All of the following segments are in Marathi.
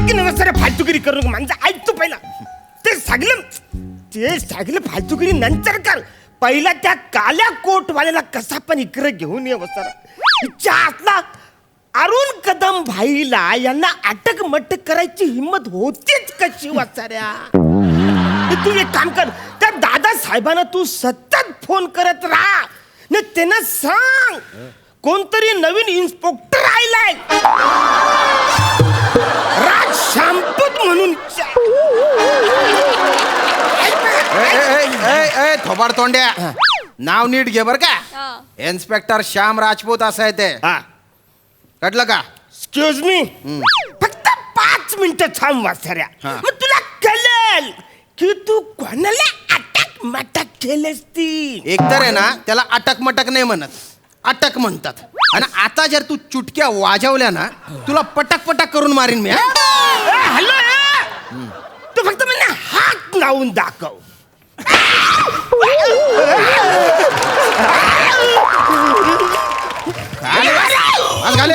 ऐक ना सर फालतूगिरी करू माझं ऐक तू पहिला ते सगळं फालतूगिरी नंतर कर पहिला त्या काल्या कोटवाल्याला कसा पण इकडे घेऊन ये सर इच्छा आतला अरुण कदम भाईला यांना अटक मटक करायची हिंमत होतीच कशी वाचाऱ्या तू एक काम कर त्या दादा साहेबांना तू सतत फोन करत राहा न त्यांना सांग कोणतरी नवीन इन्स्पेक्टर आलाय राज शांपूत म्हणून थोबाड तोंड्या नाव नीट घे बर का इन्स्पेक्टर श्याम राजपूत असं आहे ते कटलं का एक्सक्यूज मी फक्त 5 मिनिटं थांब वासऱ्या मग तुला कळेल की तू कोणाला अटक मटक केलेस ती एकतर आहे ना त्याला अटक मटक नाही म्हणत अटक म्हणतात आणि आता जर तू चुटक्या वाजवल्या ना तुला पटक पटक करून मारीन मी हॅलो तू फक्त मला हात लावून दाखव घाले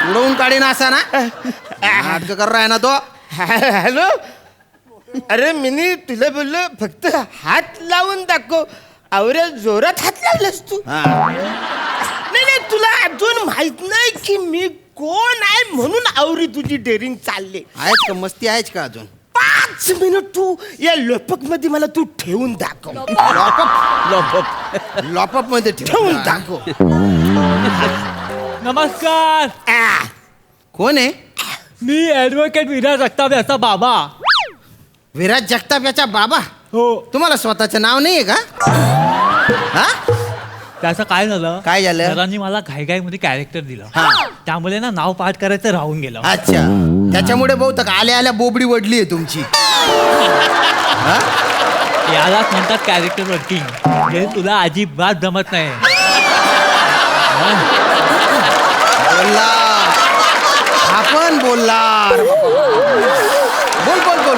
उडवून काढीन असा ना नाटक कर रहा है ना तो हॅलो अरे मिनी तुला बोललो फक्त हात लावून दाखव आवऱ्या जोरात हात लावलास तू नाही तुला अजून माहित नाही की मी कोण आहे म्हणून आवरी तुझी डेअरिंग चालली आहेच का मस्ती आहेच का अजून 5 मिनिट तू या लोपक मध्ये मला तू ठेवून दाखव लॉपअप मध्ये ठेवून दाखव नमस्कार कोण आहे मी ॲडव्होकेट विराज जगताप याचा बाबा विराज जगताप याचा बाबा हो तुम्हाला स्वतःचं नाव नाहीये का हा त्याचं काय झालं काय झालं? सरांनी मला घाईघाईमध्ये कॅरेक्टर दिलं त्यामुळे ना नाव पाठ करायचं राहून गेलं अच्छा त्याच्यामुळे बहुतेक आल्या आल्या बोबडी वडली आहे तुमची यालाच म्हणतात कॅरेक्टर वर्किंग हे तुला अजिबात जमत नाही बोलला आपण बोलला बोल बोल बोल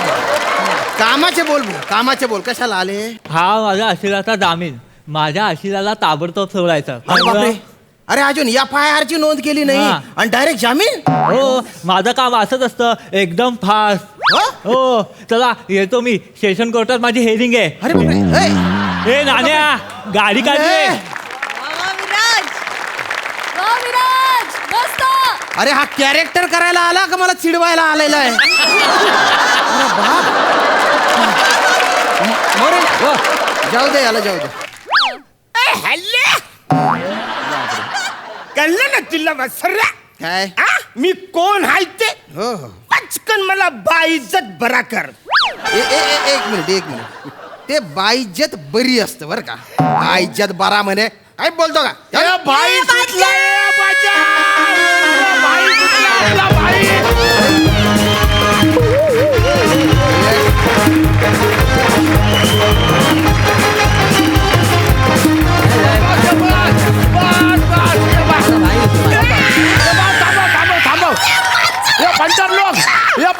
कामाचे बोल कशाला आले हा माझ्या अशिलाचा जामीन माझ्या अशिलाला ताबडतोब सोडायचा अरे बापरे अरे अजून FIR ची नोंद केली नाही आणि डायरेक्ट जामीन हो माझं काम असंच असतं एकदम फास्ट हो चला येतो मी सेशन कोर्टात माझी हेरिंग आहे अरे बापरे हे नाण्या गाडी काढले अरे हा कॅरेक्टर करायला आला का मला चिडवायला आलेला आहे अरे बाप. जाऊ दे याला जाऊ दे कळलं ना तुला वसऱ्या काय मी कोण आहे ते हो पचकन मला बाइज्जत बरा कर एक मिनिट ते बाइज्जत बरी असतं बरं का बाइज्जत बरा म्हणे काय बोलतो का बाई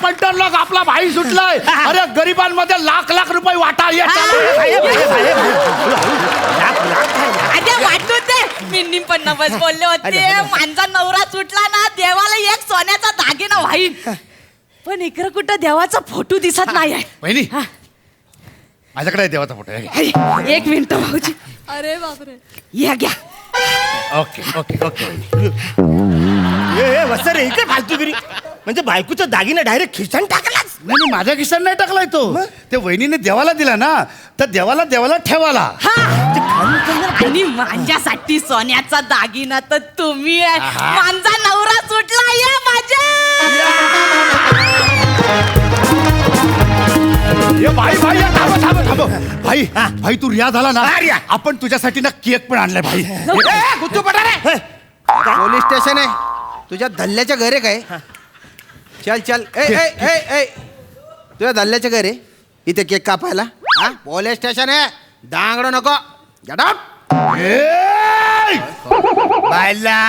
पंटर लोक आपला भाई सुटलाय अरे गरिबांमध्ये लाख लाख रुपये वाटा वाटू दे मी निपन्नाबस बोलले होते माझा नवरा सुटला ना देवाला एक सोन्याचा दागिना वाहीन पण इकडे कुठं देवाचा फोटो दिसत नाही आहे बहिणी माझ्याकडे आहे देवाचा फोटो आहे. एक मिनिट भाऊजी अरे बापरे या घ्या ओके ओके ओके वसरे हे काय फालतूगिरी म्हणजे बायकोचा दागिना डायरेक्ट खिशान टाकलाच नाही मी माझ्या खिशात नाही टाकलाय तो ते वहिनीने देवाला दिला ना तर देवाला ठेवाला आणि माझ्यासाठी सोन्याचा दागिना तर तुम्ही आहे माझा नवरा सुटला या माझ्या भाई भाई तू रिया झाला ना आपण तुझ्यासाठी ना केक पण आणलाय भाई गुत्तू पटा रे पोलीस स्टेशन आहे तुझ्या धल्ल्याच्या घरे काय चल चल ए तुझ्या धल्ल्याच्या घरे इथे केक कापायला पोलीस स्टेशन आहे दांगडो नको गेट आउट बायला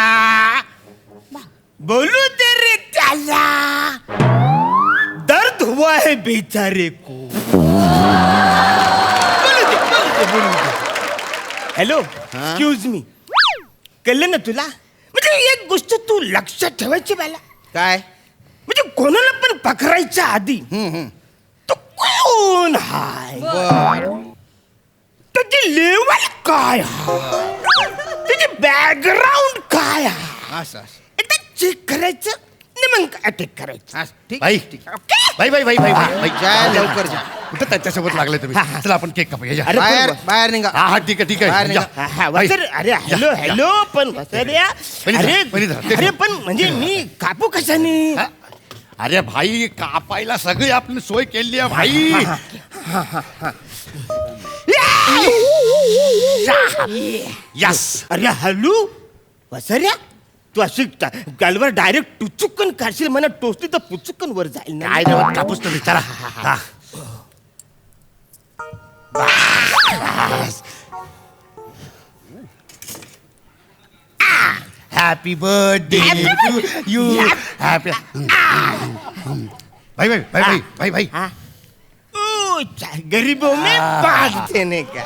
बोलू दे रे त्याला दर्द हुआ है बेचारे को हॅलो एक्सक्यूज मी कळलं ना तुला म्हणजे एक गोष्ट तू लक्षात ठेवायची मला काय म्हणजे कोणाला पण पकडायच्या आधी तो कोण हाय, त्याची लेवल काय हाय, त्याची बॅकग्राऊंड काय हाय, असं असं. एकदा चेक करायचं आणि मग अटॅक करायचं. असं. ठीक भाई ठीक. भाई भाई भाई भाई भाई जा लवकर जा. कुठं त्यांच्यासोबत लागले तुम्ही? चला आपण केक कापूया या. अरे, बाहेर बाहेर निघा. हा हा ठीक आहे ठीक बाहेर आहे निघा. या. हा, भाई, वसर, अरे हॅलो या, हॅलो पण वसर्या, पहिली धरा, अरे पहिली धरा, ते अरे धरा. पण म्हणजे मी कापू कशाने? हा? अरे भाई कापायला सगळी आपली सोय केली आहे भाई. यस. अरे हॅलो वसर्या, तू अशी गालवर डायरेक्ट टुचुकन काढशील, म्हणा टोचली तर पुचुकन वर जाईल ना. काय नाही कापूस तुम्ही चला. हा. Happy birthday to you. Happy भाई भाई भाई भाई भाई भाई हाँ? ओ, गरीबों में बांट देने का.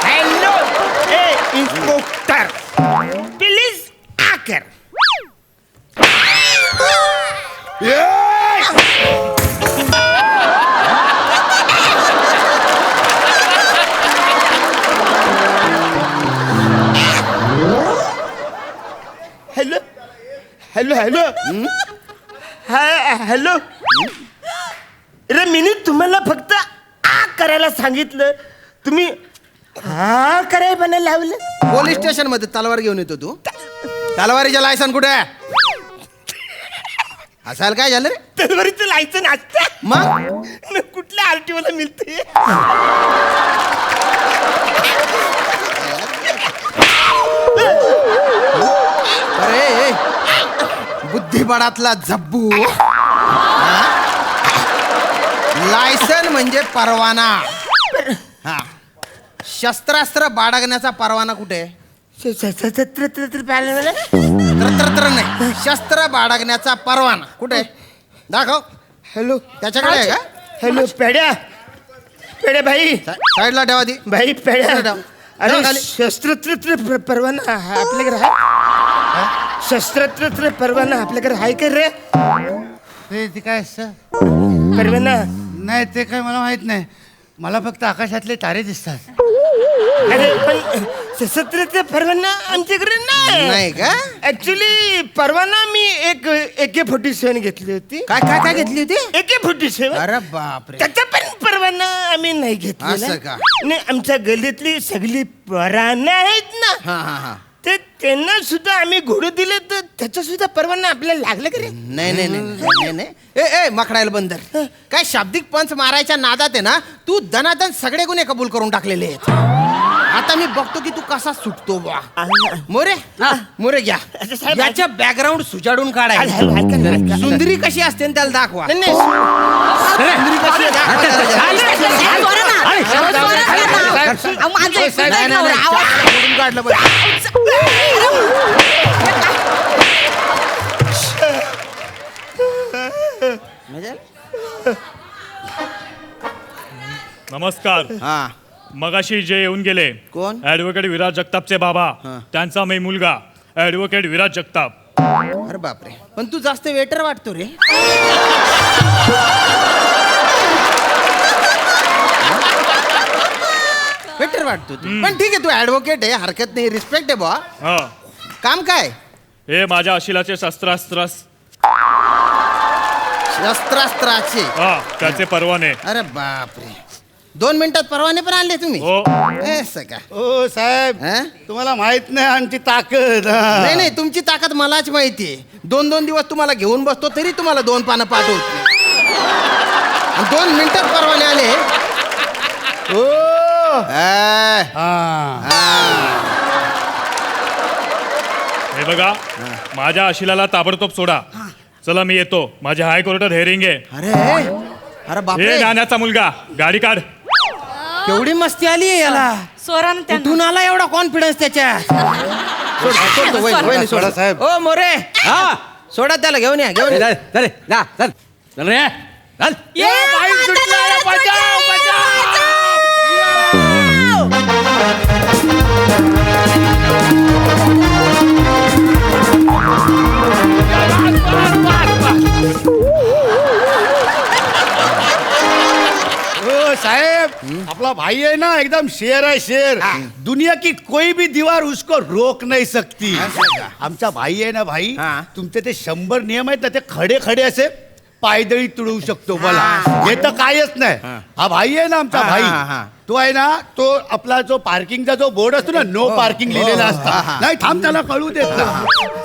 हेलो ए इंस्पेक्टर, प्लीज आकर. Hello hello hello hello. अरे मी तुम्हाला फक्त आ करायला सांगितलं, तुम्ही हा करायला बनायला लावलं. पोलीस स्टेशन मध्ये तलवार घेऊन येतो तू. तलवारीच्या लायसन कुठे आहे? असायला काय झालं रे? तलवारीचं लायसन असतं मग कुठल्या आरटीओ ला मिळते? अरे ए, बुद्धिबळातला झब्बू. लायसन म्हणजे परवाना. हा, शस्त्रास्त्र बाळगण्याचा परवाना कुठे आहे? तर नाही, शस्त्र बाळगण्याचा परवाना कुठे आहे? दाखव. हॅलो त्याच्याकडे आहे का? हॅलो पेड्या, पेड्या भाई, साईडला ठेवा ती. भाई पेड्या. ठेव. अरे ठेव खाली. शस्त्र परवाना आपल्याकडे आहे? शस्त्र परवाना आपल्याकडे आहे का रे? ते काय असतं? परवाना नाही ते काय मला माहित नाही. मला फक्त आकाशातले तारे दिसतात. अरे पण सशस्त्र परवाना आमच्याकडे नाही नाही का? ऍक्च्युली परवाना मी एक AK-47 घेतली होती. काय काय काय घेतली होती? AK-47. अरे बापरे. त्याचा पण परवाना आम्ही नाही घेतला. असं का? नाही, आमच्या गल्लीतली सगळी परानं आहेत ना, हा हा हा. ते त्यांना सुद्धा आम्ही घोडे दिले, तर त्याचा सुद्धा परवाना आपल्याला लागला का रे? नाही नाही नाही नाही नाही. ए ए मकडायला बंदर, काय शाब्दिक पंच मारायच्या नादात आहे ना, तू दनादन सगळे गुन्हे कबूल करून टाकलेले आहेत. आता मी बघतो की तू कसा सुटतो बा. मोरे मोरे घ्या. अच्छा, साहेब, याच्या बॅकग्राऊंड सुजाडून काढाय. ऐका. सुंदरी कशी असते न त्याला दाखवा. नाही, नाही. सुंदरी कशी आहे दाखवा त्याला. नाही, नाही, नाही. सोडून काढलं पाहिजे. नमस्कार. हा. मगाशी जे येऊन गेले कोण? ऍडव्होकेट विराज जगतापचे बाबा, त्यांचा मी मुलगा ऍडव्होकेट विराज जगताप. अरे बापरे, पण तू जास्त वेटर वाटतो रे. वेटर वाटतो तू. पण ठीक आहे, तू ऍडव्होकेट आहे, हरकत नाही, रिस्पेक्ट आहे बा. हा, काम काय? हे माझ्या अशिलाचे शस्त्रास्त्र, शस्त्रास्त्राचे. हा, त्याचे परवाने. अरे बापरे, 2 मिनिटात परवाने पण आणले तुम्ही? हो. असं का? ओ साहेब, हा? तुम्हाला माहित नाही आमची ताकद. हा. नाही नाही, तुमची ताकद मलाच माहितीये. 2-2 दिवस तुम्हाला घेऊन बसतो तरी तुम्हाला 2 पानं पाठवत. 2 मिनिटात परवाने आले. ओ. आ, हा. हे बघा, माझ्या अशिलाला ताबडतोब सोडा. चला मी येतो, माझ्या हायकोर्टात हेअरिंग आहे. अरे अरे हे बापरे, नाण्याचा मुलगा, गाडी काढ. केवढी मस्ती आली आहे याला. सोरान कुठून आला एवढा कॉन्फिडन्स त्याच्या? सोड, वहिनी, सोड. सोडा, साहेब. ओ मोरे, हा सोडा त्याला, घेऊन या, घेऊन या. आपला भाई है ना एकदम शेर है शेर. दुनिया की कोई भी दीवार उसको रोक नहीं सकती. आमचा भाई आहे ना भाई, हा. तुमचे ते 100 नियम आहेत ना ते खडे खडे असे पायदळी तुडवू शकतो मला. हे तर कायच नाही. हा भाई आहे ना आमचा हा, भाई, हा, हा. तो आहे ना, तो आपला जो पार्किंगचा जो बोर्ड असतो ना, नो पार्किंग लिहिलेला असतो. नाही थांब, त्याला कळू देत ना.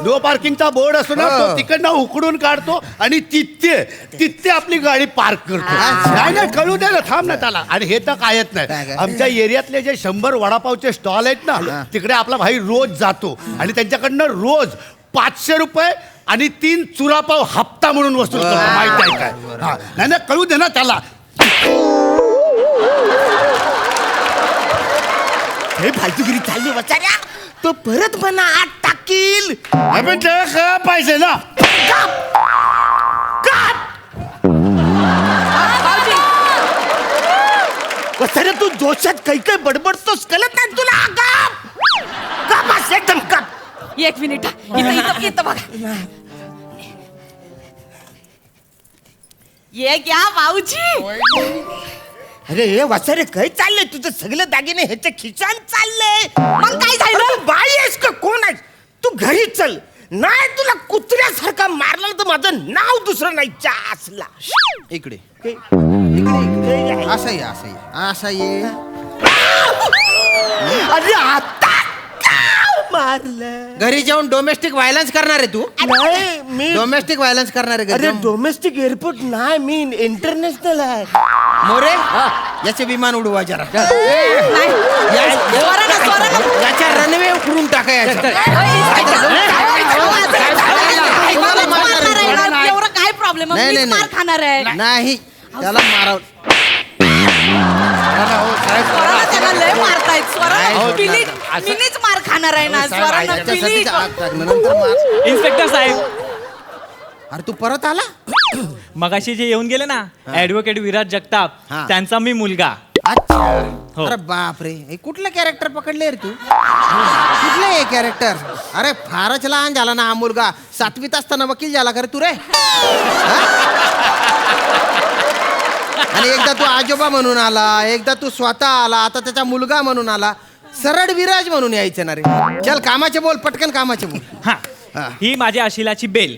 नो पार्किंगचा बोर्ड असतो ना, तो तिकडनं उकडून काढतो आणि तिथे आपली गाडी पार्क करतो. नाही नाही, कळू दे ना, थांब ना त्याला. आणि हे तर कायच काय नाही. काय? आमच्या एरियातले जे 100 वडापावचे स्टॉल आहेत ना, तिकडे आपला भाई रोज जातो आणि त्यांच्याकडनं रोज 500 रुपये आणि 3 चुरापाव हप्ता म्हणून वसूल करतो. माहिती आहे काय? हा. नाही नाही, कळू दे ना त्याला. हे फालतूगिरी चालली वसाऱ्या. तो परत मला आत टाकील. आपण त्याला कळा पाहिजे ना. वसाऱ्या तू जोशात काही काही बडबडतोस, कळत नाही तुला? काप असं एकदम काप. एक मिनिट हा. इथं बघा. ये घ्या भाऊजी. अरे हे वसारे काय चाललंय तुझं? सगळं दागिने ह्याच्या खिशात चाललंय. मग काय झालं? अरे तू बाई आहेस का कोण आहेस? तू घरी चल. नाही तुला कुत्र्यासारखा मारला तर माझं नाव दुसरं नाही असला. इकडे हे असं ये असं ये असं ये. अरे आता का मारलं? घरी जाऊन डोमेस्टिक व्हायलन्स करणार आहे तू? नाही मी डोमेस्टिक व्हायलन्स करणार आहे घरी अरे जाऊन? डोमेस्टिक एअरपोर्ट नाही, मी इंटरनॅशनल आहे. मोरे याचे विमान उडवा जरा. नाही. स्वरानं. याच्या रनवे उकरून टाका याच्या. एवढं काय प्रॉब्लेम? नाही, नाही, मार नाही. खाणार आहे. नाही त्याला माराव. स्वराला त्याला लय मारतायत. नाही, स्वराला पिली असं- मिनीच मार खाणार आहे ना. स्वराला पिली. याच्यासाठी आग टाकणं, नंतर मार. इन्स्पेक्टर साहेब, अरे तू परत आला? मगाशी जे येऊन गेले ना ऍडव्होकेट विराज जगताप, हा. त्यांचा मी मुलगा. अच्छा. हो. अरे बाप रे, हे कुठलं कॅरेक्टर पकडले रे तू? कुठलं हे कॅरेक्टर? अरे फारच लहान झाला ना हा मुलगा. 7वीत असताना वकील झाला का रे तू रे? हा? आणि एकदा तू आजोबा म्हणून आला, एकदा तू स्वतः आला, आता त्याचा मुलगा म्हणून आला. सरळ विराज म्हणून यायचं ना रे. चल कामाचे बोल, पटकन कामाचे बोल. हा, हा. ही माझ्या आशिलाची बेल.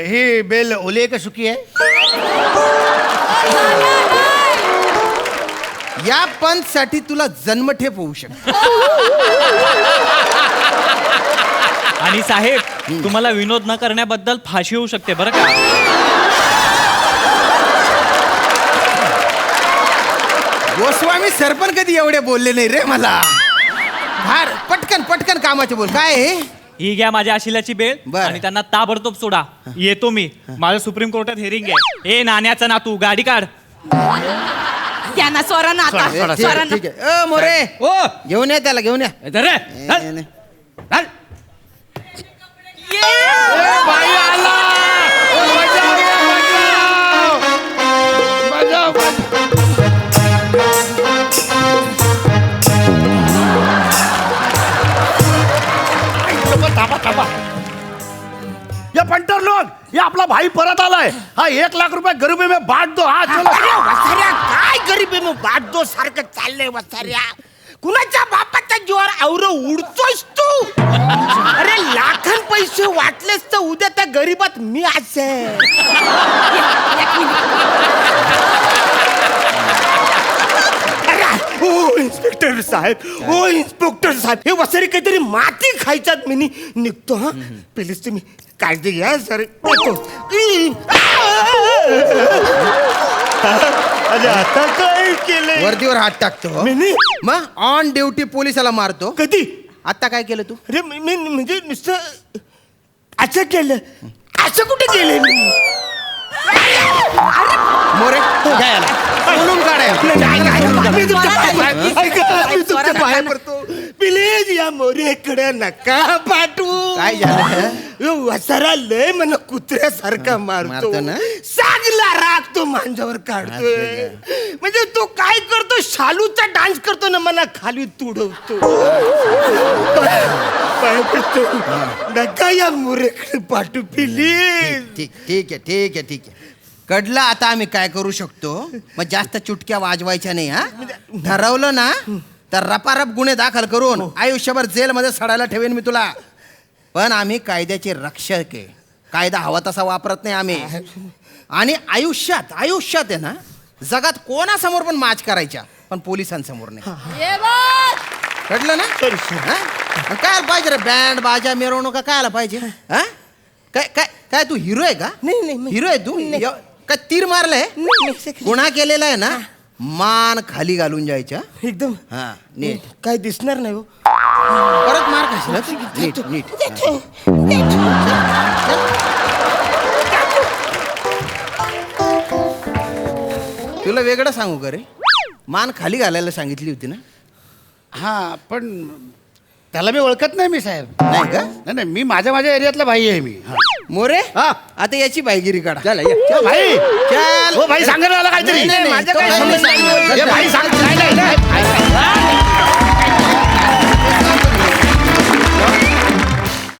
ही बेल ओली आहे का सुकी आहे? या पंचसाठी तुला जन्मठेप होऊ शकते. आणि साहेब, तुम्हाला विनोद न करण्याबद्दल फाशी होऊ शकते बरं का. गोस्वामी सर पण कधी एवढे बोलले नाही रे मला. फार पटकन पटकन कामाचे बोल. काय आहे? ही घ्या माझ्या आशिलाची बेल बरं. आणि त्यांना ताबडतोब सोडा. येतो मी. माझं सुप्रीम कोर्टात हेरिंग आहे. ए नाण्याचा नातू, गाडी काढ. त्यांना स्वरानं आता. ठीक आहे, स्वरानं. ठीक आहे. ओ मोरे, ओ घेऊन या त्याला, घेऊन या. धर रे, धर. ए, नाही. धर. बाई आला! थांबा. या पंटर लोग, ये आपला भाई परत आलाय. हा 1 लाख रुपये गरीबी में बांट दो. हा चलो. अरे वसाऱ्या काय गरीबी मग बाट दो सारखं चाललंय वसाऱ्या. कुणाच्या बापाच्या जीवावर आवरं उडतोयस तू? अरे लाखन पैसे वाटलेस तर उद्या त्या गरीबात मी असेल. ओ इन्स्पेक्टर साहेब, ओ इन्स्पेक्टर साहेब, हे वसारी काहीतरी माती खायच्यात मी निघतो. हा प्लीज तुम्ही काळजी घ्या सर. येतो. अरे आता काय केलंय? वर्दीवर हात टाकतो. मिनी? मग ऑन ड्युटी पोलिसाला मारतो. कधी? आता काय केलं तू? अरे मी म्हणजे नुसतं असं केलं. असं कुठे केलंय मी? मोरे घ्या याला. बोलून काढा याला. मी तुमच्या पाया- ऐका, मी तुमच्या स्वरा- पाया पडतो. प्लीज या मोरेकडे नका पाठवू. काय झालं? यो वसारा लय मला कुत्र्यासारखा मारतो मारतो ना? सागला राग तो माझ्यावर काढतोय. म्हणजे तो काय करतो, शालूचा डान्स करतो ना, मला खाली तुडवतो. पाय पडतो. नका या मोरेकडे पाठवू प्लीज. ठीक ठीक आहे ठीक आहे ठीक आहे. कडलं आता आम्ही काय करू शकतो मग जास्त चुटक्या वाजवायच्या नाही हा ठरवलं ना तर रपारप गुन्हे दाखल करून आयुष्यभर जेलमध्ये सडायला ठेवेन मी तुला पण आम्ही कायद्याचे रक्षक आहे कायदा हवा तसा वापरत नाही आम्ही आणि आयुष्यात आहे ना जगात कोणासमोर पण माच करायच्या पण पोलिसांसमोर नाही ये बघ. कळलं ना हा? मग काय पाहिजे रे बँड बाजा मिरवणूक काय आला पाहिजे हा काय काय काय तू हिरो आहे का नाही. हिरो आहे तू काय तीर मारलंय गुन्हा केलेला आहे ना मान खाली घालून जायच्या एकदम हा नीट काय दिसणार नाही हो परत मार खाशील नीट नीट तुला वेगळं सांगू का रे मान खाली घालायला सांगितली होती ना हा पण त्याला मी ओळखत नाही मी साहेब नाही का नाही मी माझ्या एरियातला भाई आहे मी हा. मोरे हा. आता याची बाईगिरी काढा ओ भाई चल ओ भाई सांगा ना मला काहीतरी नाही, नाही, माझं तो काय काय संबंध नाही. नाही. ए, भाई सांग